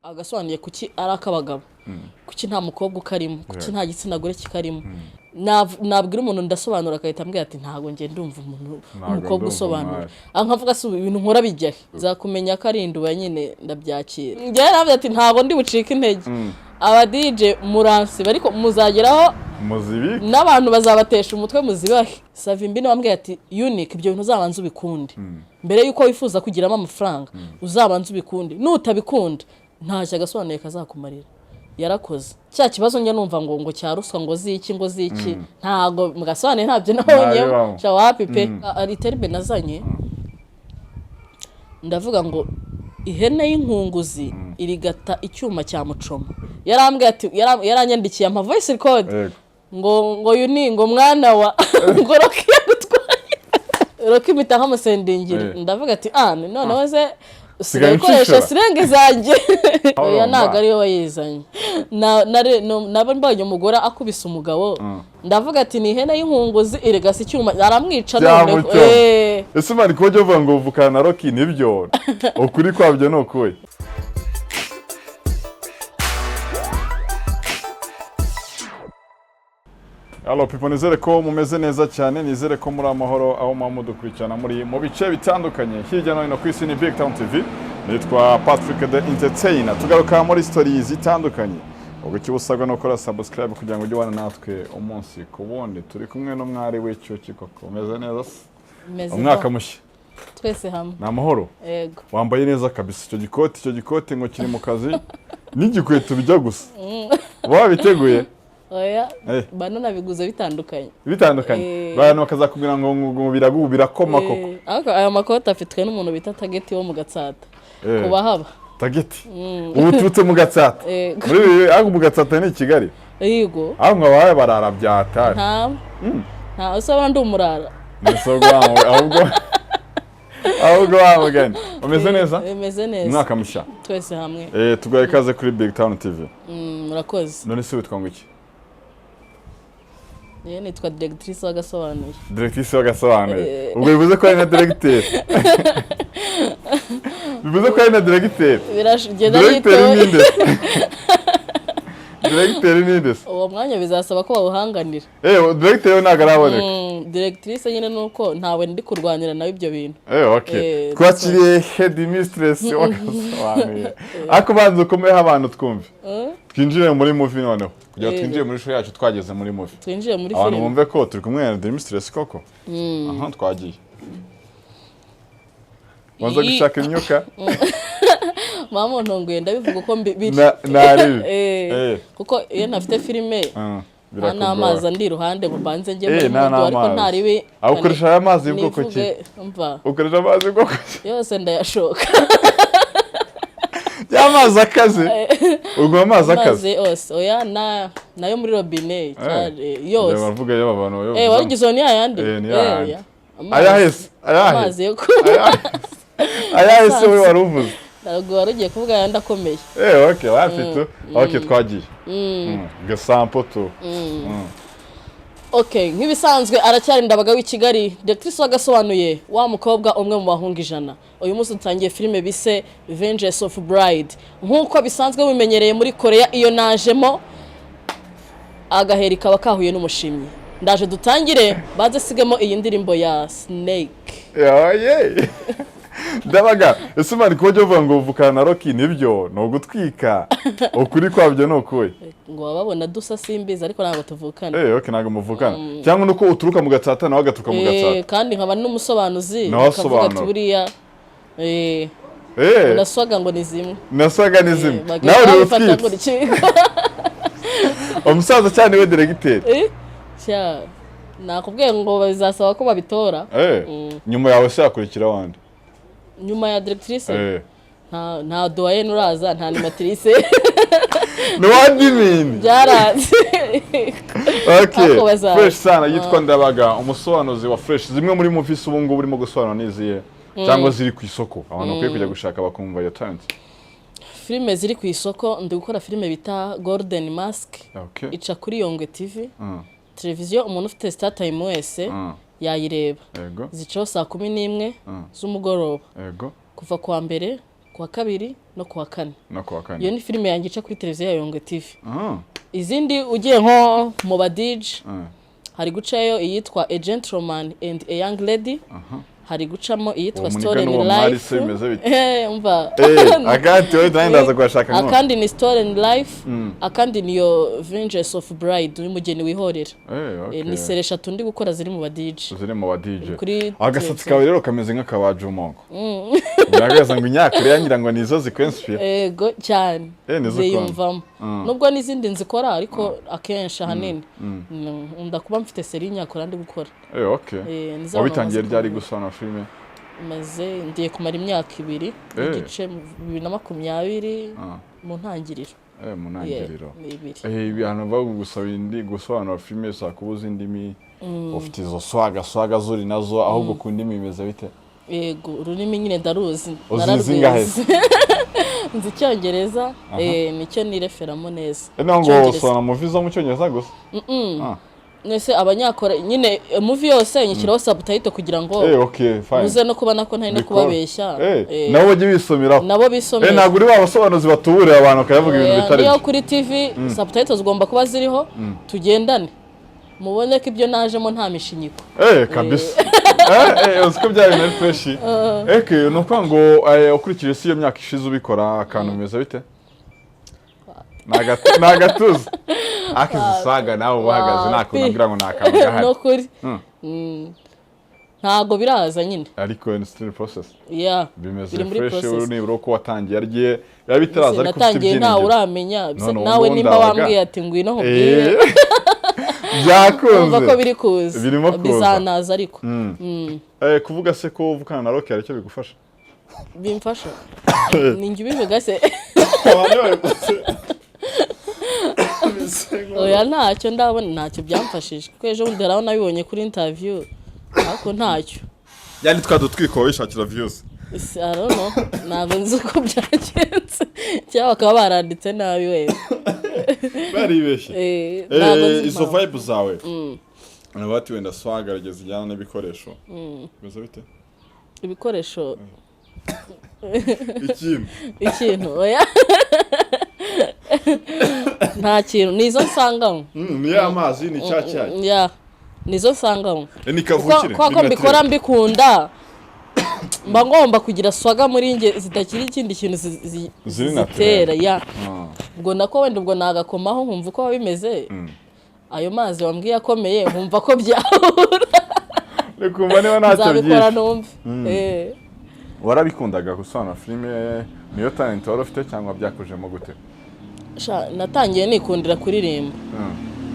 agasobanuye kuki ari akabagabo kuki nta mukobwa ukarimo kuki nta gitsina gore kikarimo nabwira umuntu ndasobanura akahita ambwira ati ntago nge ndumva umuntu umukobwa usobanura nkavuga se ibintu nkora bijyahe zakumenya ko ari induba nyine ndabyakira nge navuze ati ntago ndi bucika intege aba DJ muransi bariko muzageraho muzibike n'abantu bazabatesha umutwe muzibahe Savimbi no bambwiye ati unique ibyo bintu uzabanza ubikunde mbere yuko wifuza kugiramo amafaranga uzabanza ubikunde nutabikunda ntacyo agasobanuye kazakumarira yarakoze cya kibazo njye numva ngo cyaruswa ngo ziki ntago mugasobanuye ntabyo nabonye cha wapi pe ari terbe nazanye ndavuga ngo ihene y'inkunguzi irigata icyuma cya mucoma yarambwiye ati yaranyandikiye ama voice record ngo yuni ngo mwana wa ngo Roki yagutwaye Roki mitaha musendingire ndavuga ati none waze usigakoresha sirenge zanjye oya naga ari wowe yizanye nabo mbanye umugore akubise umugabo ndavuga ati ni ihene y'inkunguzi iregasa icyuma aramwica none ese mari ko jya ngo vukana na Roki nibyo ukuri kwabyo no kuye Hello people, nizere ko mumeze neza cyane, nizere ko muri amahoro aho mudukurikirana muri mu bice bitandukanye hirya no hino ku isi. Ni BigTown TV, nitwa Patrick the Entertainer. Tugaruka muri stories zitandukanye. Ubwo kibusabwa no gukora subscribe kugira ngo ujye ubana natwe umunsi ku wundi. Turi kumwe no mwari w'icyo kikoko. Meze neza se? Umwaka mushya. Twese hamwe. Na amahoro. Yego. Wambaye neza kabisa icyo gikote ngo kiri mu kazi. N'igikweto bijya gusa. Wabiteguye? Oya, banana biguze bitandukanye. Bantu bakazakubwira ngo birakoma koko. Ariko aya makoti afitwe n'umuntu bita Tageti wo mu Gatsata. Kuba haba. Tageti. Ubu turutse mu Gatsata. Muri aho mu Gatsata ni Kigali. Yego. Aho mwabaye barara byatari. Nta usaba ndumurara. Nisogwa ahubwo wamugani. Umeze neza? Umeze neza. Mwaka mushya. Twese hamwe. Tugaye kaze kuri BigTown TV. Murakoze. None se witwa ngo iki? Nitwa directrice w'agasobanuye. Directrice w'agasobanuye. Ubwo bivuze ko ari na directeur. Bivuze ko ari na directeur. Birashigenda yito. Directeur ni ndes. Uwo mwanya bizasaba ko bawuhanganira. Directeur ntago araboneka. Directrice nyine nuko ntawe ndi kurwanira nawe ibyo bintu. Okay. Twakiriye head mistress w'agasobanuye. Ako banze ukomeho abantu twumve. Twinjire muri movie noneho. Kugira twinjire muri show yacu twageze muri movie. Twinjire muri film. Abantu bumve ko turi kumwe na mistress koko. Aha twagiye. Wanza gushaka imyuka. Mama ntonguye ndabivuga uko biri. Nari. Kuko iyo nafite filime ana amazi ndi iruhande mubanze nge muri mundo ariko ntaribi. Ukoresha aya mazi y'ubwoko ki? Ukoresha amazi y'ubwoko ki? Yose ndayashoka. Yamazi akaze. Ubwo amazi akaze. Yose oya nayo muri robine yose. Bavuga yo abantu. Wagize ni ayandi. Ayahese. Amazi yo. Ayahese we waruvuze. Ntabwo warugiye kuvuga yandi akomeye. Okay, wafite. Okay, twagiye. Gasampo tu. Okay, nk'ibisanzwe aracyari ndabaga w'i Kigali, directrice w'agasobanuye wa mukobwa umwe mu bahunga 100. Uyu munsi ntangiye filime bise Vengeance of Bride. Nkuko bisanzwe bimenyereye muri Korea iyo najemo agaheri kaba kahuye n'umushimyi. Ndaje dutangire baze sigemo iyi ndirimbo ya Snake. Ndabaga ese mari ko jya ngo vukana na Roki nibyo no gutwika ukuri kwabyo no kuye ngo babona dusa simbiza ariko ntabwo tuvukana okay ntabwo muvukana cyangwa nuko uturuka mu Gatsata nawe agaturuka mu Gatsata kandi nkaba n'umusobanuzi akavuga ati buriya naswaga ngo ni zimwe nawe uri utwite umusaza cyane we directeur nakubwiye ngo bazasaba ko babitora nyuma yawe se yakurikira wandi nyuma ya directrice nta doyen uraza nta animatrice no admin byaraze okay fresh sana yitwa Ndabaga umusobanuzi wa fresh zimwe muri mufisi ubu ngubu urimo gusobanura niziye cyangwa ziri ku isoko abantu kwiye kujya gushaka bakumva ya talent filime ziri ku isoko ndi gukora filime bita Golden Mask ica kuri Yongwe TV televiziyo umuntu ufite Star Time wese yayireba zicaho saa 11 z'umugoroba kuva kwa mbere kwa kabiri no kuwa kane no kuwa kane iyo ni filime yanjye ica kuri televiziyo ya Yongo TV izindi ugiye nko mu ba DJ hari gucayo iyitwa A Gentleman and a Young Lady hari gucamo iyitwa Story in Life umva agati we ndaza kwashaka nko akandi ni Story in Life akandi niyo Vengeance of Bride umugeni wihorera ni sere eshatu ndi gukora ziri mu ba DJ agasatsi kawe rero kameze nk'akabaje umongo uragaza ngo inyakure yangira ngo nizo zikwinspire yego cyane ziyumvamo nubwo n'izindi nzikora ariko akenshi ahanini ndakuba mfite seri inyakura ndi gukora wabitangiye ryari Gusobanura filime maze ndiye kumara imyaka 2 igice 2020 mu ntangiriro mu ntangiriro ibihano bagusaba indi Gusobanura filime sakubuza indimi ufite izo swaga zuri nazo ahubwo ku ndimi imeze bite yego ururimi nyine ndaruzi nararweze nzi Icyongereza nicyo nireferamo neza ngo usona movie zo mu Cyongereza gusa nese abanyakora nyine movie yose nyikiraho subtitle kugira ngo muze no kuba nako ntari no kubabeshya nabo bajye bisomeraho nabo bisomera ntabwo uri babasobanuzi batuburira abantu kayavuga ibintu bitari niyo kuri TV subtitles zigomba kuba ziriho tugendane mubone ko ibyo najemo nta mishinyiko kabisa uziko byari na fresh nuko ngo ukurikije si iyo myaka ishize ubikora akantu bimeze bite nagatuza akizisaga nawe uhagaze nakuntu ngira ngo nakantu gahari no kuri ntago biraza nyine ariko ni still process bimeze fresh uruniburo ko watangiye argiye yabitaraza ariko natangiye nawe uramenya nawe nimba wambwiye ati ngwino nkubwire byakunze ko biri kuza bizanaza ariko kuvuga se ko uvukana na Rock aricyo bigufasha bimfasha ninjye bivuga se oya ntacyo ndabona ntacyo byamfashije ko ejo bundi rero nabibonye kuri interview ariko ntacyo yani twadutwiko wishakira views I don't know ntabwo nzi uko byagenze cyangwa bakaba baranditse nabi we baribeshye izo vibe zawe nabati wenda swagarageza ijyana n'ibikoresho bizo bite ibikoresho ikintu oya nta kintu nizo nsangamo ni amazi ni cyacyaya nizo nsangamo ni kavukire kwa mbikora mbikunda mba ngomba kugira swaga muri nge zitakiri ikindi kintu zitera ubwo nako wenda ubwo nagakomaho nkumva uko bimeze ayo mazi wambwiye akomeye nkumva ko byahura rekumva niba ntacyo byinshi numve warabikundaga Gusobanura filime niyo talent wari ufite cyangwa byakujemo gute natangiye nikundira kuririmba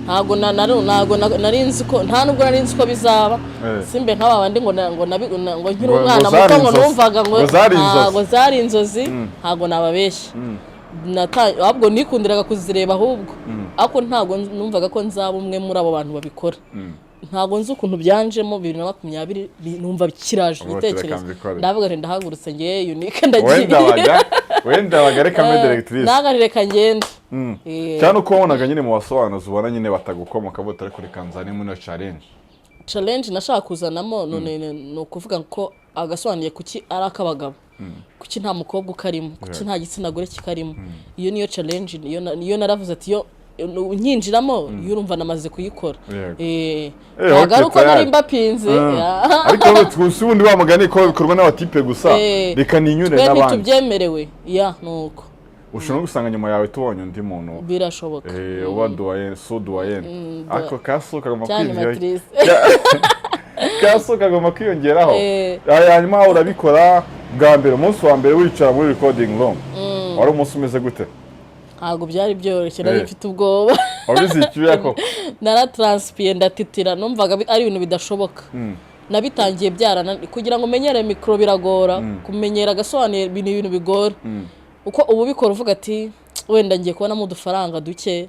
ntago nari nzi ko nta nubwo nari nzi ko bizaba simbe nk'aba bandi ngo nkiri umwana muto ngo numvaga ngo zari inzozi ntago nababeshya ahubwo nikundiraga kuzireba ahubwo ariko ntago numvaga ko nzaba umwe muri abo bantu babikora ntago nzi ukuntu byanjemo 2020 numva bikiraje igitekerezo ndavuga nti ndahagurutse ngiye unique ndagiye wenda bagareka me directrice nagareka ngende cyane uko wabonaga nyine mu basobanuzi ubona nyine batagukomoka bo tari kuri Kanzani muri challenge nashaka kuzanamo none no kuvuga ko agasobanuye kuki ari akabagabo kuki nta mukobwa ukarimo kuki nta gitsina gore kikarimo iyo niyo challenge iyo naravuze ati yo unyinjiramo yurumva namaze kuyikora agaruko nari mbapinze ariko twusi ubundi bamugani ko bikorwa n'abatipe gusa reka ninyure n'abandi twe tubyemerewe nuko ushobora gusanga nyuma yawe tubonye undi muntu birashoboka waduwaye suduwaye ako kasuka goma kwiyongera kasuka goma kwiyongeraho hanyuma urabikora bwa mbere umunsi wa mbere wicara muri recording room wari umunsi umeze gute ntabwo byari byoroshye nari mfite ubwoba wabizikiye ko naratranspiye ndatitira numvaga ari ibintu bidashoboka nabitangiye byarana kugira ngo menyere micro biragora kumenyera gasobanuye ibintu bigora uko ubu bikora uvuga ati wenda ngiye kubona mu dufaranga duke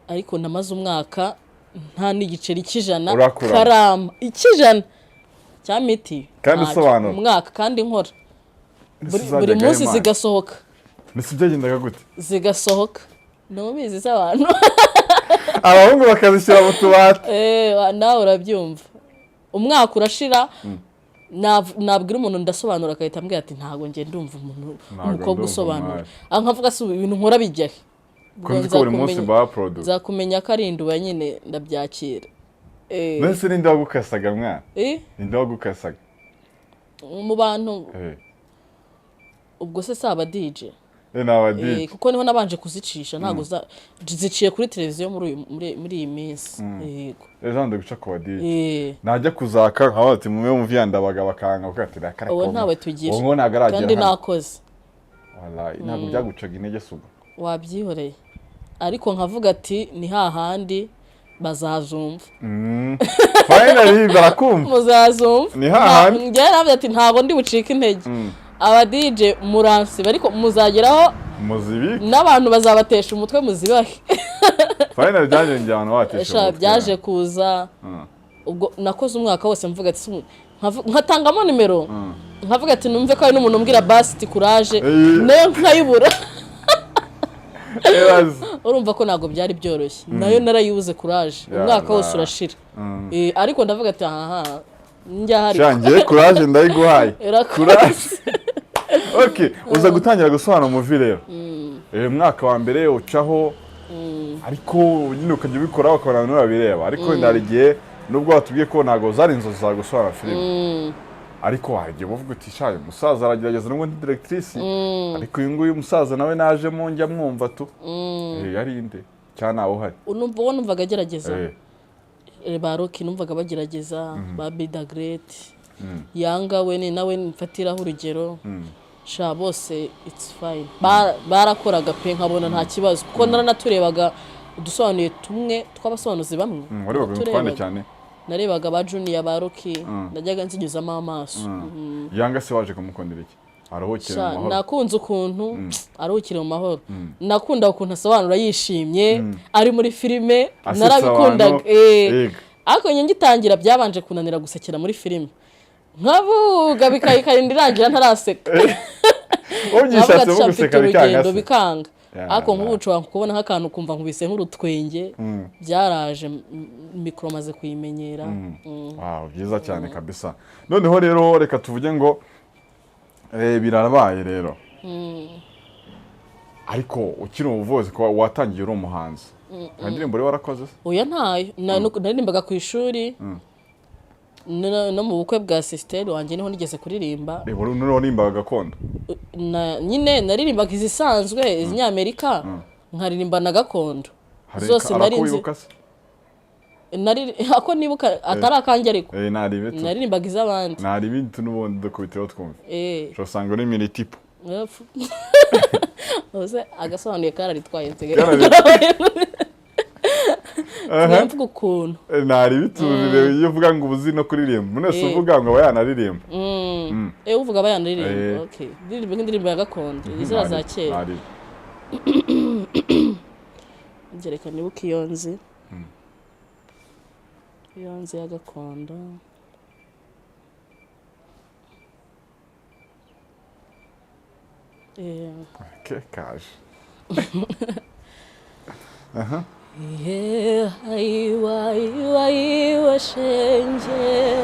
ariko namaze umwaka nta n'igiceri cy'ijana karama ikijana cya miti kandi sobanura umwaka kandi nkora buri munsi zigasohoka nisi byagendaga gute zigasohoka nubizi z'abantu abahungu bakazishyira mu tubati nawe urabyumva umwaka urashira nabwira umuntu ndasobanura akahita ambwira ati ntago ngiye ndumva umuntu umukobwa usobanura nkavuga se ibintu nkora bijyahe buri munsi ba product zakumenya ko ari induba nyine ndabyakira nese ninde wagukasaga mwana ninde wagukasaga mu bantu ubwo se saba DJ n'aba DJ kuko niho nabanje kuzicisha ntago ziciye kuri televiziyo muri iyi minsi yego ejo ndaguca kwa DJ najya kuzaka nkaho ati mume muvyandabaga bakanga ukatira kare ko ntawe tugira ngo nagaragera kandi nakoze wallahi ntabwo byagucaga intege suba wabyihoreye ariko nkavuga ati ni hahandi bazazumva finally barakumva muzazumva ni hahandi njye navuze ati ntago ndi bucika intege aba DJ muransi bariko muzageraho muzibiki n'abantu bazabatesha umutwe muzibahe finally byaje njyana watesha byaje kuza ubwo nakoze umwaka wose mvuga ati nkatangamo nimero nkavuga ati numve ko ari n'umuntu umbwira basi courage nayo nkayibura urumva ko ntago byari byoroshye nayo narayibuze courage umwaka wose urashira ariko ndavuga ati aha njya hari shangiye courage ndayiguhaye courage okay uza gutangira gusobanura umuvi rero mwaka wa mbere ucaho ariko nyine ukajya ubikora ukabona n'urabireba ariko ndarigiye nubwo watubwiye ko ntago zari inzozi za gusobanura filime ariko wagiye uvuga uti shaye musaza aragerageza n'ubwo ndi directrice ariko uyu nguyu musaza nawe najemo njya mwumva tu yari inde cyane nawe uhari numvaga agerageza ba Rocky numvaga bagerageza ba Bida Great Yanga we ni nawe mfatiraho urugero sha bose it's fine barakoraga pe nkabona nta kibazo kuko naraturebaga udusobanuye tumwe twabasobanuzi bamwe warebaga cyane narebaga ba Junior ba Rocky najyaga nzinyuzamo amaso Yanga se waje kumukondera iki aruhukire mu mahoro nakunze ukuntu aruhukire mu mahoro nakunda ukuntu asobanura yishimye ari muri filime narabikundaga ariko njye ngitangira byabanje kunanira gusekera muri filime nkavuga bikayikarinda irangira ntaraseka ubyishatse mu guseka bikanga ariko nk'ubuco kubona nk'akantu kumva nkubise nk'urutwenge byaraje mikoro maze kuyimenyera wow byiza cyane kabisa noneho rero reka tuvuge ngo birabaye rero ariko ukiri ubuvuzi ko watangiye uri umuhanzi indirimbo rero warakoze oya ntayo naririmbaga ku ishuri no mu bukwe bwa sister wanjye niho nigeze kuririmba uririmbaga gakondo nyine naririmbaga izisanzwe izinyamerika nkaririmba na gakondo zose narinzi ako nibuka atari akanjye ariko naririmbaga iz'abandi nari ibintu n'ubundi dukubitiraho twumva usanga uri militipo ose agasobanuye kararitwaye mvuga ukuntu nari bituzire iyo uvuga ngo ubuzi no kuririmba mwese uvuga ngo aba yanaririmba uvuga aba yanaririmba okay ndirimba nk'indirimbo ya gakondo izira za kera ngerekana nibuka iyonzi ya gakondo kaje Haiwa shenge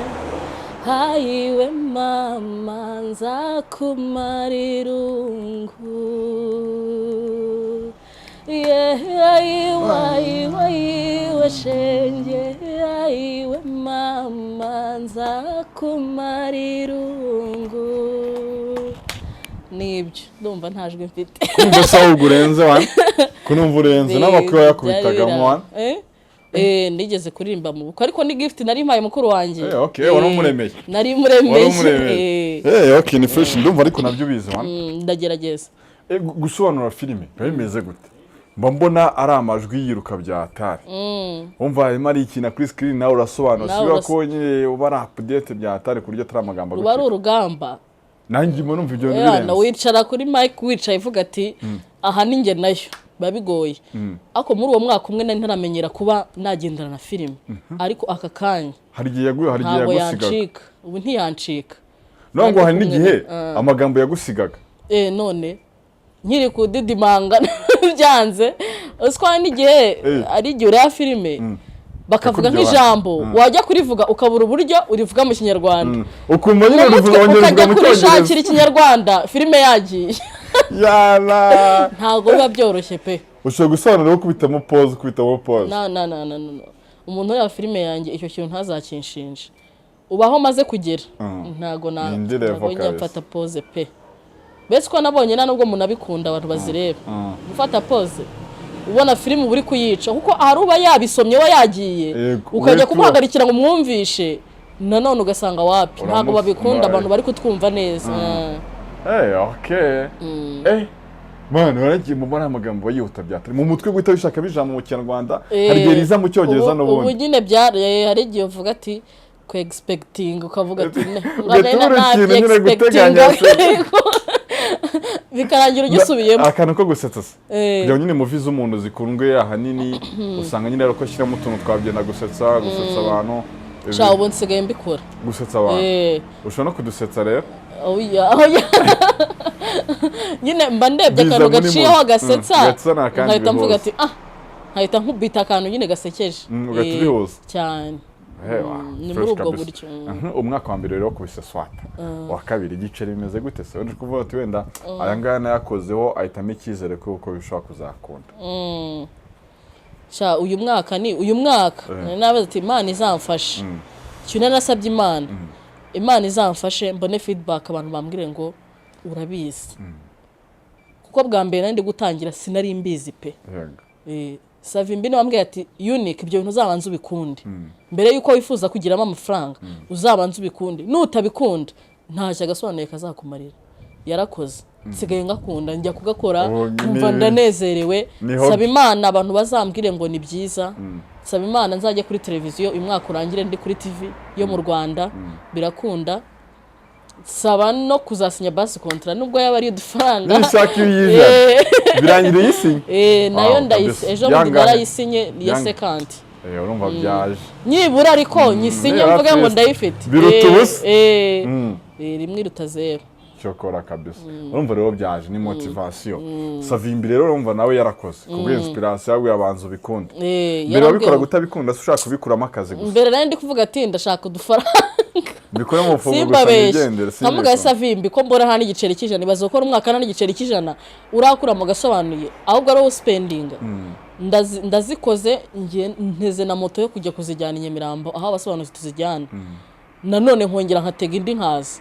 haiwe mama nza kumarirungu haiwa shenge haiwe mama nza kumarirungu nibyo ndumva ntajwe mfite kumva sawa ugurenze wana kunumva urenze n'amakuru yakubitagamo wana ndigeze kuririmba mu bukwe ariko ni gift nari mpaye mukuru wanjye okay waramuremeye nari muremeye okay ni fresh ndumva ariko nabyo bize wana ndagerageza gusobanura filime bimeze gute mbona ari amajwi yiruka bya atari umva harimo ari ikintu kuri screen nawe urasobanura siba ko nyine ubara update bya atari kurya atari amagambo ruba ari urugamba nanjye mo numva ibyo birenze wicara kuri mic wicaye ivuga ati aha ninjye nayo babigoye ako muri uwo mwaka umwe nari ntaramenyera kuba nagendana na filime ariko aka kanya hari igihe yagusigaga ubu ntiyancika nongo hari n'igihe amagambo yagusigaga none nkiri kudidimanga byanze uswa n'igihe ari igihe uriya filime bakavuga nk'ijambo wajya kurivuga ukabura uburyo urivuga mu kinyarwanda ukumva nyine uruvuga mu cyongereza kurishakira ikinyarwanda filime yagiye yala ntago biba byoroshye pe ushobora gusobanura wo kubitamo pause na umuntu ya filime yanjye icyo kintu ntazakinshinje ubaho maze kugera ntago nyafata pause pe bese ko nabonye nubwo umuntu abikunda abantu bazireba gufata pause ubona filime uri kuyica kuko hari uba yabisomye we yagiye ukajya kumuhagarikira ngo mwumvishe nanone ugasanga wapi ntago babikunda abantu bari kutwumva neza okay mwana waragiye mu bana amagambo yihuta byatari mu mutwe guhita bishaka bijambo mu Kinyarwanda hari gihe riza mu Cyongereza n'ubundi ubu nyine hari gihe uvuga ati ko expecting ukavuga ati bikarangira ugisubiyemo akantu ko gusetsa kugira nyine muvi z'umuntu zikundwe ahanini usanga nyine ariko shyiramo utuntu twabyenda gusetsa abantu cha ubu nsigaye mbikora gusetsa abantu ushobora no kudusetsa rero nyine mba ndebye akantu gaciyeho agasetsa nkahita mvuga ati nkahita nkubita akantu nyine gasekeje cyane ni muri ubwo buryo umwaka wa mbere rero kubise swata wa kabiri igiceri bimeze gute se wenda kuvuga ati wenda aya ngaya nayakozeho ahitamo icyizere kuko bishobora kuzakunda uyu mwaka nabaza ati Imana izamfashe cyune nasabye Imana izamfashe mbone feedback abantu bambwire ngo urabizi kuko bwa mbere nari ndi gutangira sinari mbizi pe Savimbi ni wambwiye ati unique ibyo bintu uzabanza ubikunde mbere yuko wifuza kugiramo amafaranga uzabanza ubikunde nutabikunda ntacyo agasobanuye kazakumarira yarakoze nsigaye ngakunda njya kugakora kumva ndanezerewe saba Imana abantu bazambwire ngo ni byiza saba Imana nzajye kuri televiziyo umwaka urangire ndi kuri TV yo mu Rwanda birakunda saba no kuzasinya basi contrat nubwo yaba ari udufaranga birangiriye isi nayo ndayise ejo bundi narayisinye ya second urumva byaje nyibura ariko nyisinye mvuga ngo ndayifite biruta ubusa rimwe iruta zero cyokora kabisa urumva rero byaje ni motivation Savimbi rero urumva nawe yarakoze kubwo inspiration yawe yabanza ubikunda mbere wabikora gutabikunda ushaka kubikuramo akazi gusa mbere nari ndi kuvuga ati ndashaka udufaranga bikora mu fugo gusa nigendere nkamuga Savimbi ko mbora hano igiceri cy'ijana ibazo ko umwaka hano igiceri cy'ijana urakura mu gasobanuye ahubwo ari spending ndazikoze nteze na moto yo kujya kuzijyana Nyamirambo aho abasobanuzi tuzijyana nanone nkongera nkatega indi nkaza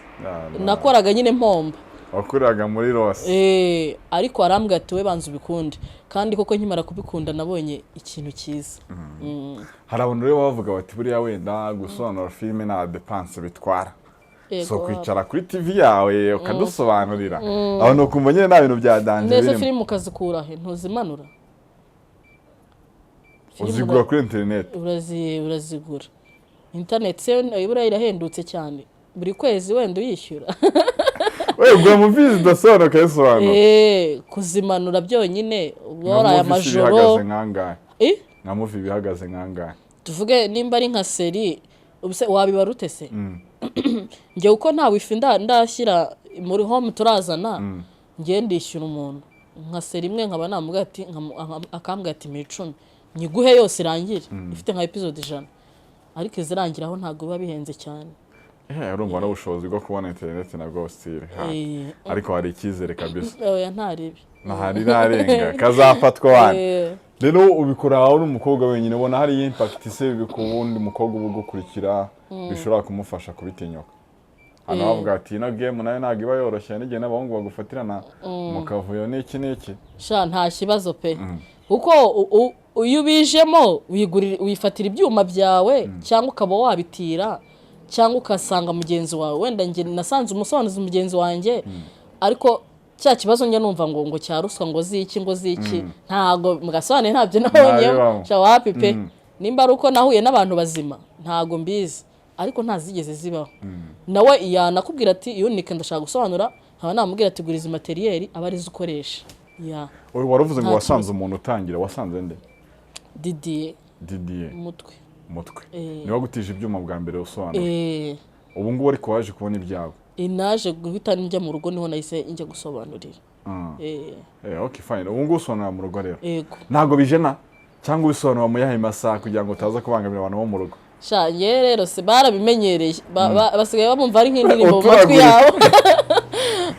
nakoraga nyine mpomba wakuraga muri rose ariko arambwira ati we banza ubikunde kandi koko nkimara kubikunda nabonye ikintu cyiza hari abantu rero bavuga bati buriya wenda gusobanura filime na depense bitwara so kwicara kuri TV yawe ukadusobanurira abantu ukumva nyine nta bintu bya danje birimo neza filime ukazikura he ntuzimanura uzigura kuri internet urazigura internet se ibura irahendutse cyane buri kwezi wenda uyishyura gura mu vizi dasobanura kayisobanura kuzimanura byonyine ubora aya majoro nka movie bihagaze nkangahe tuvuge nimba ari nka seri wabibara ute se njye uko nta wifi ndashyira muri home turazana ngiye ndishyura umuntu nka seri imwe nkaba namuga ati akambwa ati 10 nyiguhe yose irangire ifite nka episode 100 ariko izirangiraho ntago biba bihenze cyane urumva n'ubushobozi bwo kubona internet nabwo style ariko hari icyizere kabisa ntaribi narenga kazafatwa wane rero ubikora aho n'umukobwa wenyine ubona hari impact se bikubundi umukobwa ubugukurikira bishobora kumufasha kubitinyuka hano bavuga ati ino game nayo ntago iba yoroshye n'igihe n'abahungu bagufatirana mukavuyo n'iki sha nta kibazo pe kuko uyu bijemo wifatira ibyuma byawe cyangwa ukaba wabitira cyangwa ukasanga mugenzi wawe wenda nge nasanze umusobanuzi mugenzi wanjye ariko cya kibazo njye numva ngo cyaruswa ngo ziki ntago mugasobanure ntabyo nabonye sha wapi pe nimba ari uko nahuye n'abantu bazima ntago mbizi ariko ntazigeze zibaho nawe yanakubwira ati unique ndashaka gusobanura haba namubwira ati guriza materiel aba ari zukoresha waravuze ngo wasanze umuntu utangira wasanze nde Didier umutwe niba gutije ibyuma bwa mbere usobanura ubu ngubu ariko waje kubona ibyawe naje guhita njya mu rugo niho nahise njya gusobanurira okay fine ubu ngubu usobanura mu rugo rero ntago bijena cyangwa ubisobanura mu yahe masaha kugira ngo utaza kubangamira abantu bo mu rugo? sha ye rero se barabimenyereye basigaye bamumva ari nk'indirimbo mu matwi yabo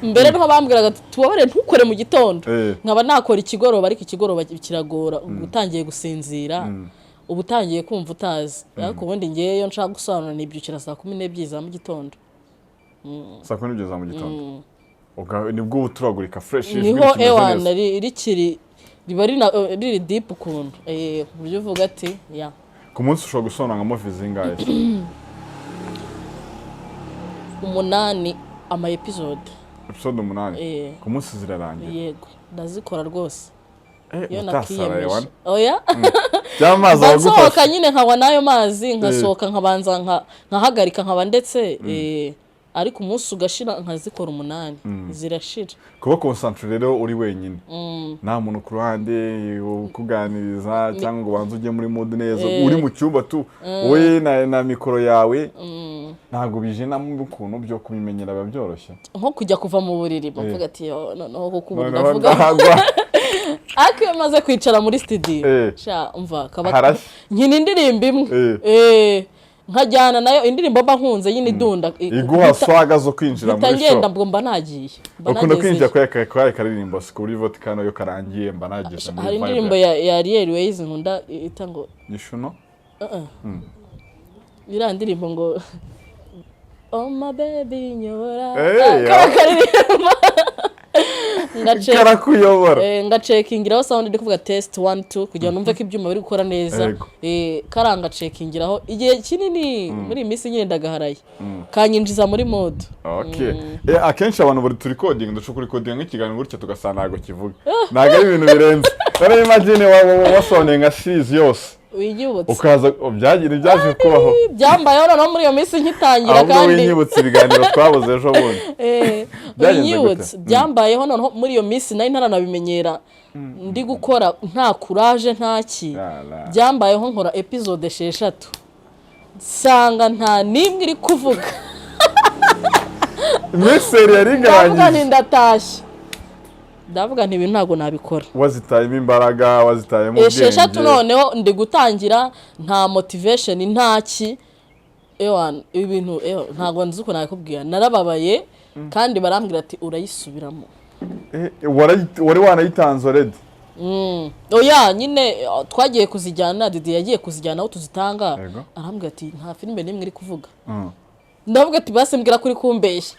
mbere niho bambwiraga tubabare ntukore mu gitondo nkaba nakora ikigoroba ariko ikigoroba kiragora utangiye gusinzira ubu utangiye kumva utazi ariko ubundi ngeyo nshaka gusobanura nibyukira saa 12 za mu gitondo. Saa 12 za mu gitondo nibwo uturagurika fresh niho ewana rikiri riba riri deep ukuntu buryo uvuga ati ya ku munsi ushobora gusobanura nka movie zingahe? 8 ama episode 8 ku munsi zirarangira? Yego ndazikora rwose iyo nakiyemeje. Oya cyamazi agusohoka nyine nkaba nayo mazi nkasohoka nkabanza nkahagarika nkaba ndetse ariko umunsi ugashira nkazikora 8 zirashira kuba concentrate rero uri wenyine nta muntu ku ruhande ukuganiriza cyangwa ngo banze ujye muri mood neza uri mu cyumba tu we na mikoro yawe ntago bijena mu kuntu byo kubimenyera babyoroshye nko kujya kuva mu buriri bavuga ati noneho ko kubura ndavuga akiye maze kwicara muri studio sha umva kaba nkina indirimbo imwe nkajyana nayo indirimbo mba nkunze yini dunda iguha swaga zo kwinjira muri show bitagenda mba nagiye ukunda kwinjira kwa karirimbo sikuri votikano yo karangiye mba nagiye hari indirimbo ya Yaranyiganye nkunda itango nishuno ira ndirimbo ngo oh my baby nyora karakuyobora ngacekingiraho sound ndi kuvuga test 1 2 kugira numve ko ibyuma biri gukora neza karanga cekingiraho igihe kinini muri misi nyine ndagaharaye kanyinjiza muri mode. Okay akenshi abantu bari tu recording ndashobora recording nk'ikiganiro gutya tugasana nago kivuga naga ari ibintu birenze bare imagine wasone nka series yose wiyibutse ukaza byaje kubaho byambaye no muri iyo misi nkitangira kandi wiyibutse ibiganiro twabuze ejo bundi wiyibutse byambayeho noneho muri iyo misi nari ntaranabimenyera ndi gukora nta courage ntaki byambayeho nkora episode 6 sanga nta nimwe iri kuvuga meseri yari nganye ndatashye ndavuga nti ibintu ntago nabikora wazitayemo imbaraga wazitayemo ubwenge 6 noneho ndi gutangira nta motivation ntaki ibintu ntago nzi uko nakubwira narababaye kandi barambwira ati urayisubiramo wari wanayitanze already oya nyine twagiye kuzijyana Didi yagiye kuzijyana aho tuzitanga arambwira ati nta filime nimwe iri kuvuga ndavuga ati base mbwira kuri kumbeshya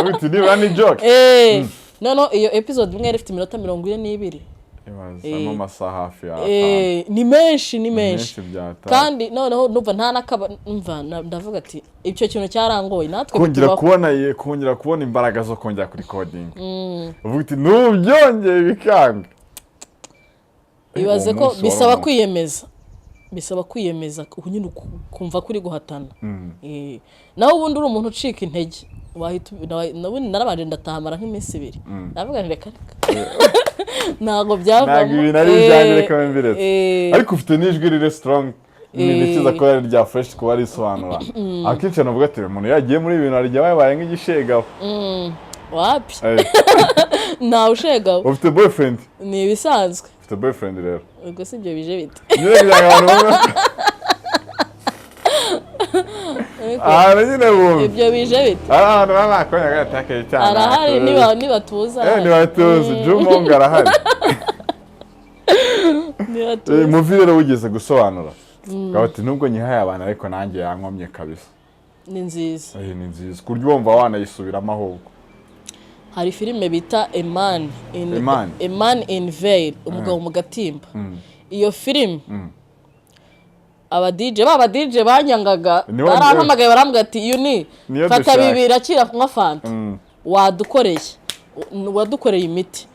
uti niba ni joke no iyo episode imwe ifite iminota 42 ibaza amasaha hafi ya ni menshi kandi noneho numva nta nakaba numva ndavuga ati icyo kintu cyarangoye natwe kongera kubona imbaraga zo kongera kuri recording uvuga ati nubyongeye bikanga ibaze ko bisaba kwiyemeza nyine kumva kuri guhatana naho ubundi uri umuntu ucika intege nabundi narabanje ndatahamara nk'iminsi 2 ndavuga nti reka ntago byavamo ibintu ari bijyanye reka mbiretse ariko ufite n'ijwi riri strong nikiza ko ari rya fresh kuba risobanura akenshi navuga ati umuntu yagiye muri ibintu arya babaye nk'igishegabo wapi nta ushegabo ufite boyfriend ni ibisanzwe ufite boyfriend rero ubwo si byo bije bite nyine bumva ibyo bije bite abantu babakonya gatakaye cyane arahari nibatuza nibatuza Jumonga arahari muvi rero wigeze gusobanura ati nubwo nyihaye abantu ariko nanjye yankomye kabisa ni nziza ni nziza kuryo wumva wanayisubiramo ahubwo hari filime bita A Man in Veil umugabo mu gatimba iyo filime aba DJ banyangaga barampamagaye barambwira ati yuni fata bibiri akira kunywa fanta wadukoreye imiti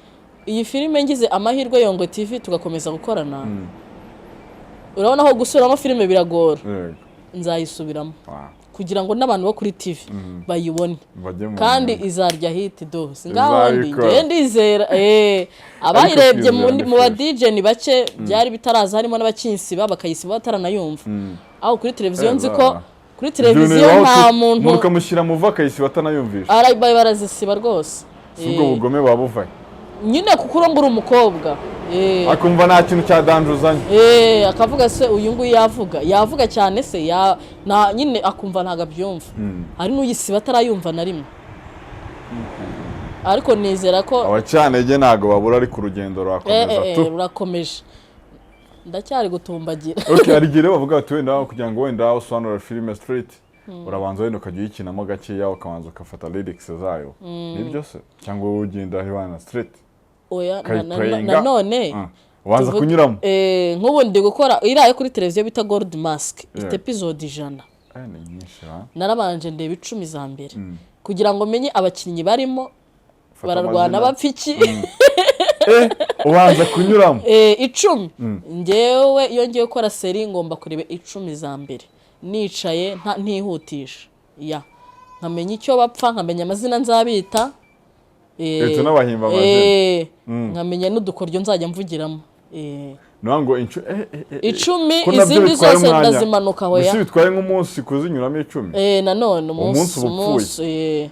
iyi filime ngize amahirwe Yongo TV tugakomeza gukorana urabona aho gusubiramo filime biragora nzayisubiramo kugira ngo n'abantu bo kuri TV bayibone kandi izarya hit dose ngaho ndizera abayirebye mu ba DJ ni bake byari bitaraza harimo n'abakinsiba bakayisiba bataranayumva aho kuri televiziyo nzi ko kuri televiziyo nta muntu mukamushyira mu vakayisiba batanayumvisha arabaye barazisiba rwose ubwo bugome babuvaye nyine kuko urongura umukobwa akumva nta kintu cyadanjuzanye akavuga se uyu nguyu yavuga cyane se nyine akumva ntago abyumva hari n'uyisiba atarayumva na rimwe ariko nizera ko abacyanege ntago babura ari ku rugendo rurakomeje ndacyari gutumbagira arigire bavuga ati wenda kugira ngo wenda usobanura filime straight urabanza wenda ukajya uyikinamo gakeya ukabanza ukafata lyrics zayo nibyo se cyangwa ugenda hibana straight oya nanone ubanza kunyuramo nk'ubu ndi gukora iraye kuri televiziyo bita Gold Mask ifite episode 100 narabanje ndeba 10 za mbere kugira ngo menye abakinnyi barimo bararwana bapfiki ubanza kunyuramo 10 ngewe iyo ngiye gukora seri ngomba kureba 10 za mbere nicaye ntihutisha nkamenya icyo bapfa nkamenya amazina nzabita n'abahimba amazina nkamenya n'udukoryo nzajya mvugiramo nango 10 izindi zose ndazimanuka hoya bitwaye nk'umunsi kuzinyuramo 10 nanone umunsi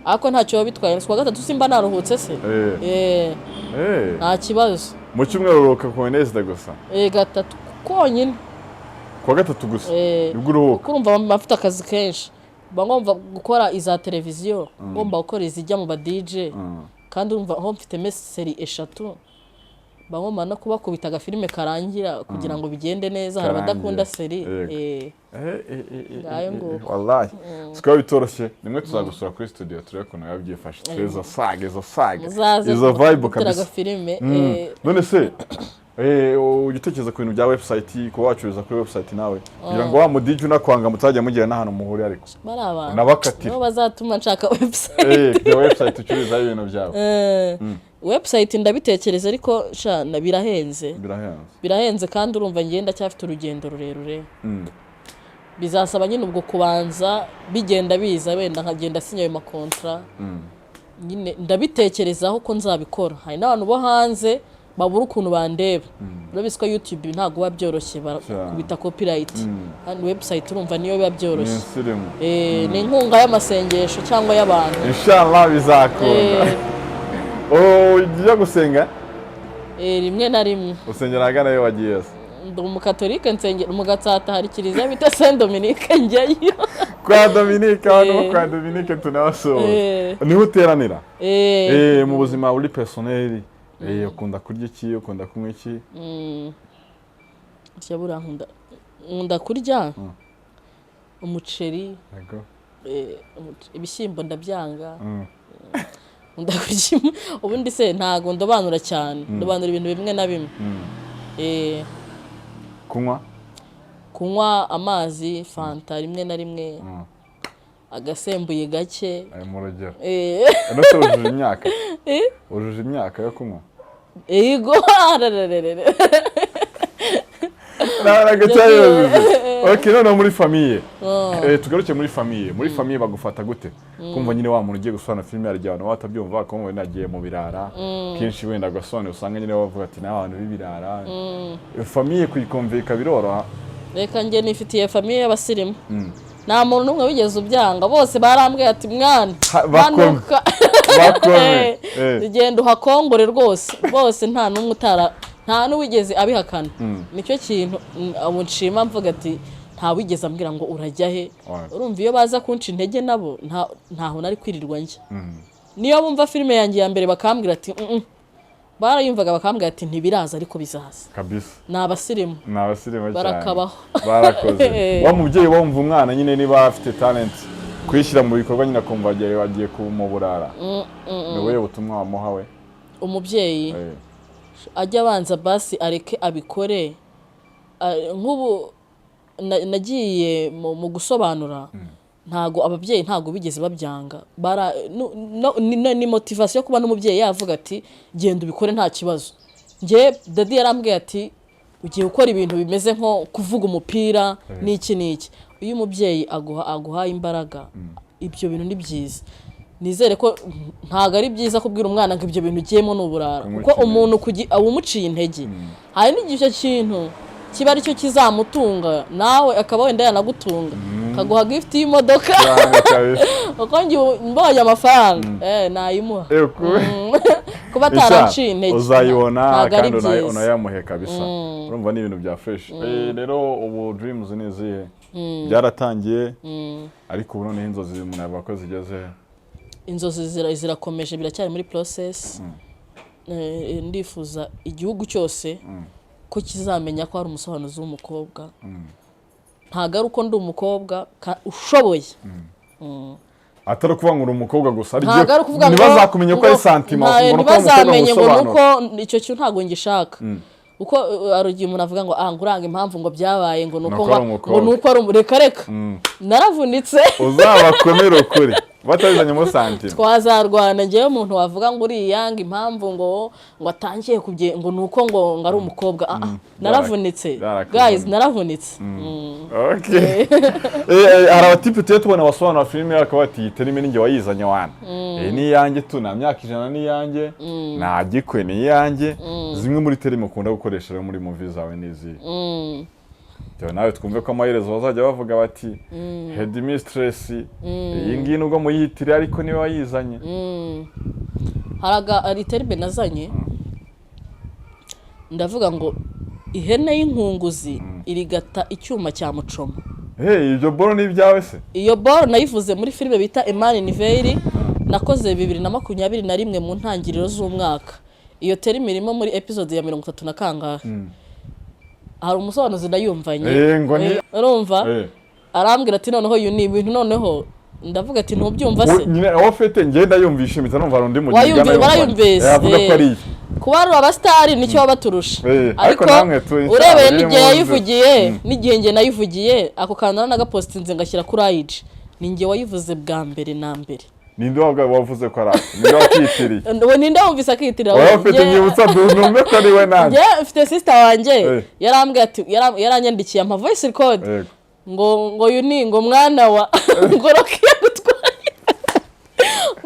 ako ntacyo bitwaye kwa gatatu simba naruhutse se nta kibazo mu cyumweru uruhuka ku Wednesday gusa gatatu konyine kwa gatatu gusa nibwo uruhuka urumva bafite akazi kenshi ngomba gukora iza televiziyo ngomba gukora izijya mu ba DJ kandi urumva aho mfite meseri 3 bagomba no kubakubita agafilime karangira kugira ngo bigende neza hari abadakunda seri wallahi sikaba bitoroshye nimwe tuzagusura kuri studio turebe ko nawe byifashe izo saga izo vibe kabisa none se ugitekereza ku bintu bya website ko wacuruza kuri website nawe kugira ngo wa mudiji unakwanga mutajya mugira n'ahantu muhuri ariko nabakatira no bazatuma nshaka website ya website ucuruza ibintu byawe website ndabitekereza ariko birahenze kandi urumva ngenda cyafite urugendo rurerure bizasaba nyine ubwo kubanza bigenda biza wenda nkagenda sinya ayo makontra nyine ndabitekerezaho ko nzabikora hari n'abantu bo hanze babura ukuntu bandeba urabise ko YouTube ntago biba byoroshye kubita copyright kandi website urumva niyo biba byoroshye ni inkunga y'amasengesho cyangwa y'abantu inshallah bizakunda ujya gusenga rimwe na rimwe usengera agana yo wagiye ndi umukatolika nsengera mu Gatsata hari kiliziya bita Saint Dominique njyayo kwa Dominique hano kwa Dominique tunasohoza niho uteranira mu buzima buri personnel ukunda kurya iki ukunda kunywa iki cyabura nkunda kurya umuceri ibishyimbo ndabyanga ndakurya ubundi se ntago ndobanura cyane ndobanura ibintu bimwe na bimwe kunywa amazi fanta rimwe na rimwe agasembuye gake mu rugero nose ujuje imyaka yo kunywa yego okay none muri famille tugaruke muri famille bagufata gute kumva nyine wa muntu ugiye gusana filime yarya abantu batabyumva ko wenda nagiye mu birara kinshi wenda gasone usanga nyine bavuga ati n'abantu b'ibirara famille kuyikonveka biroroha reka nge nifitiye famille y'abasirimu nta muntu n'umwe wigeze ubyanga bose barambwiye ati mwana banuka genda uhakongore rwose bose nta n'umwe nta n'uwigeze abihakana nicyo kintu abo nshima mvuga ati nta wigeze ambwira ngo urajya he urumva iyo baza kunca intege nabo ntaho nari kwirirwa njya niyo bumva filime yanjye ya mbere bakambwira ati barayumvaga bakambwira ati ntibiraza ariko bizaza kabisa n'abasirimu barakabaho barakoze wa mubyeyi wumva umwana nyine niba afite talent kwishyira mu bikorwa nyine akumva agiye mu burara ni wowe butumwa wamuha we umubyeyi ajya abanza basi areke abikore nk'ubu nagiye mu gusobanura ntago ababyeyi ntago bigeze babyanga ni motivation kuba n'umubyeyi yavuga ati genda ubikore nta kibazo nge dadi yarambwiye ati ugiye gukora ibintu bimeze nko kuvuga umupira n'iki uyu umubyeyi aguha imbaraga ibyo bintu ni byiza nizere ko ntago ari byiza kubwira umwana ngo ibyo bintu ugiyemo n'uburara kuko umuntu umuciye intege hari n'igihe kintu kiba aricyo kizamutunga nawe akaba wenda yanagutunga kaguha gift y'imodoka uko mbonye amafaranga nayimuha kuba ataranciye intege uzayibona kandi unayamuhe kabisa urumva ni ibintu bya fresh rero ubu dreams ni izihe byaratangiye ariko ubu noneho inzozi umuntu yavuga ko zigeze inzozi zirakomeje biracyari muri process ndifuza igihugu cyose ko kizamenya ko hari umusobanuzi w'umukobwa ntago ari uko ndi umukobwa ushoboye atari ukuvuga ngo uri umukobwa gusa ntibazakumenye ko ari santima ntibazamenye ngo nuko icyo kintu ntago ngishaka uko arugiye umuntu avuga ngo nguranga impamvu ngo byabaye ngo nuko ari reka naravunitse uzabakomere ukuri batazanye mu santima twazarwana ngewe umuntu wavuga ngo uri yanga impamvu ngo atangiye ngo nuko ngo ari umukobwa naravunitse guys naravunitse okay hari abatipe tubona basobanura filime akaba ati terime ninjye wayizanye wana ni yanjye tu na myaka 100 ni yanjye na gikwe ni yanjye zimwe muri terime ukunda gukoresha rero muri movie zawe nizi nawe twumve ko amaherezo bazajya bavuga bati head mistress iyi ngiyi nubwo muyitire ariko niwe wayizanye haraga ari terime nazanye ndavuga ngo ihene y'inkunguzi irigata icyuma cya mucoma ibyo boro ni ibyawe se iyo boro nayivuze muri filime bita Emani Niveri nakoze 2021 mu ntangiriro z'umwaka iyo terime irimo muri episode ya 30 na kangahe hari umusobanuzi ndayumvanye urumva arambwira ati noneho ni ibintu noneho ndavuga ati ntubyumva se nyine aho fete ngenda yumvisha imita numva rundi mu gigana barayumvise avuga ko ari kuba ari abastari nicyo babaturusha ariko urebeye n'igihe yayivugiye n'igihe nge nayivugiye ako kantu nagapostinze ngashyira kuri IG ninge wayivuze bwa mbere na mbere ninde wavuze ko ari ninde wakitiriye ninde wumvise akitirira wowe ufite nyibutsa numve ko ari we nanjye mfite sister wanjye yarambwiye ati yaranyandikiye ama voice record ngo yuni ngo mwana wa ngoroki yagutwaye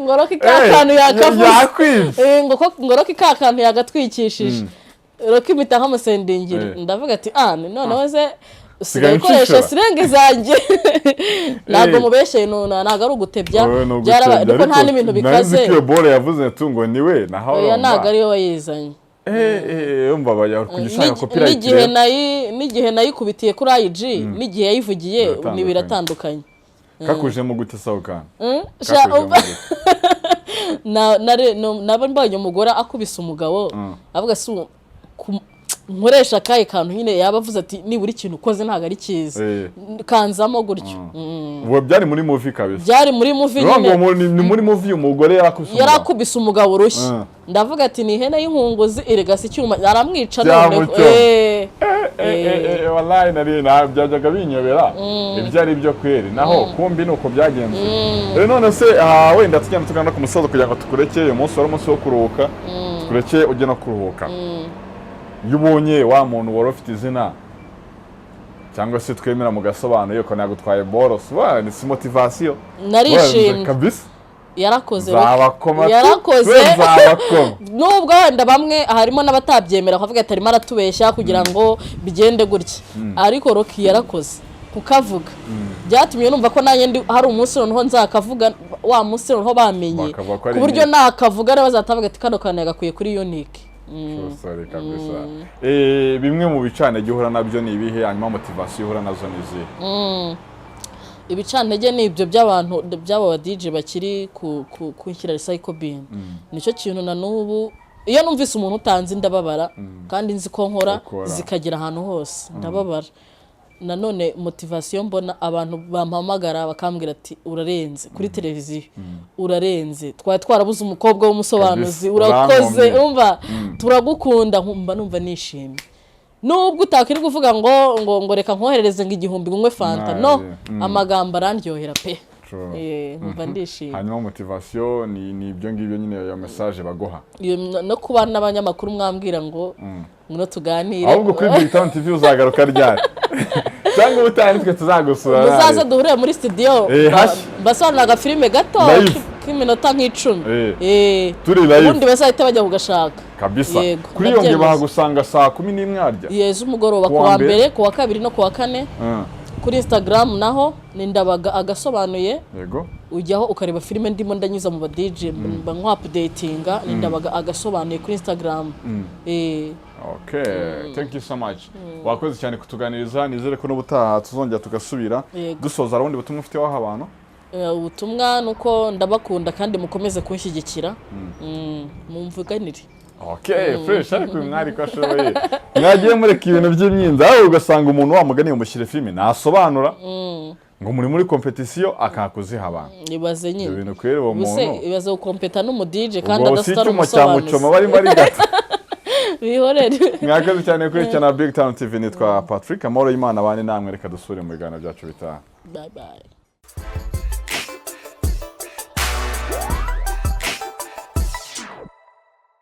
ngoroki kakantu yakavuze ngoroki kakantu yagatwikishije roki mita nkamusendingira ndavuga ati noneho ze usigaye ukoresha sirenge zanjye ntabwo mubeshye ntabwo ari ugutebya byarabaye nta n'ibintu bikaze nazi ko bore yavuze ngo niwe naho oya ntabwo ariyo wayizanye umva baya kugishaka copyright n'igihe nayikubitiye kuri IG n'igihe yayivugiye ni biratandukanye kakuje mu gute sauka nabo mbanye umugore akubise umugabo avuga si nkoresha kaye kantu nyine yabavuze ati nibura ikintu ukoze ntago ari cyiza kanzamo gutyo ubu byari muri movie kabisa byari muri movie nyine ni muri movie umugore yarakubise umugabo rushyi ndavuga ati ni ihene y'inkunguzi iregasa icyuma aramwica none wallahi nari byajyaga binyobera ibyari byo kweri naho kumbi nuko byagenze none se wenda tujyana tugana ku musozo kugira ngo tukureke uyu munsi wari umunsi wo kuruhuka tukureke ujye no kuruhuka yubonye wa muntu wari ufite izina cyangwa se twemera mu gasobanuro yuko nagutwaye boros ni motivation narishimye kabisa yarakoze nubwo wenda bamwe harimo n'abatabyemera akavuga ati arimo aratubeshya kugira ngo bigende gutya ariko Roki yarakoze kukavuga byatumye numva ko nanjye hari umunsi noneho nzakavuga wa munsi noneho bamenye ku buryo nakavuga bazatavuga ati kano kantu yagakwiye kuri Unique sorry kabisa bimwe mu bicane gihura nabyo ni ibihe hanyuma motivation ihura nazo nizi ibicantege ni ibyo by'abantu by'aba DJ bakiri kunshyira recycle bin nicyo kintu na nubu iyo numvise umuntu utanze ndababara kandi nzi ko nkora zikagira ahantu hose ndababara nanone motivation mbona abantu bampamagara bakambwira ati urarenze kuri televiziyo urarenze twarabuze umukobwa w'umusobanuzi urakoze umva turagukunda nkumva numva nishimye nubwo utakiri kuvuga ngo reka nkoherereze ngo igihumbi ngwe fanta no amagambo arandyohera pe numva ndishimye hanyuma motivation ni ibyo ngibyo nyine ya message bagoha no kuba n'abanyamakuru mwambwira ngo no tuganire ahubwo kuri BigTown TV uzagaruka ryari cyangwa ubutani twe tuzagusura muzaza duhure muri studio basobanura filime gato k'iminota nk'icumi turi live ubundi bazahita bajya kugashaka kabisa kuri iyo nge bahagusanga saa 11 arya yeze umugoroba ku wa mbere ku wa kabiri no ku wa kane kuri Instagram naho ni Ndabaga agasobanuye yego ujyaho ukareba filime ndimo ndanyuza mu ba DJ mba nk'updatinga nindabaga agasobanuye kuri Instagram. Okay, thank you so much. Wakoze cyane kutuganiriza, nizere ko n'ubutaha tuzongera tugasubira. Dusoza arundi butumwa ufite waho abantu. Ubutumwa nuko ndabakunda kandi mukomeze kunshyigikira. Mumvuganire. Okay, fresh ariko mwari ko ashoboye. Mwagiye mureka ibintu by'imyinza aho ugasanga umuntu wamuganiye umushyire filime nasobanura. Ngo muri competition akakuziha abantu. Nibaze nyine. Ibintu kwere uwo muntu. Ibaze ukompeta n'umu DJ kandi adasitara umusobanuzi. Cyangwa bari gata. Bihorere. Mwakaze cyane kuri Big Town TV nitwa Patrick Amoro y'Imana abane namwe reka dusure mu biganiro byacu bitaha. Bye bye.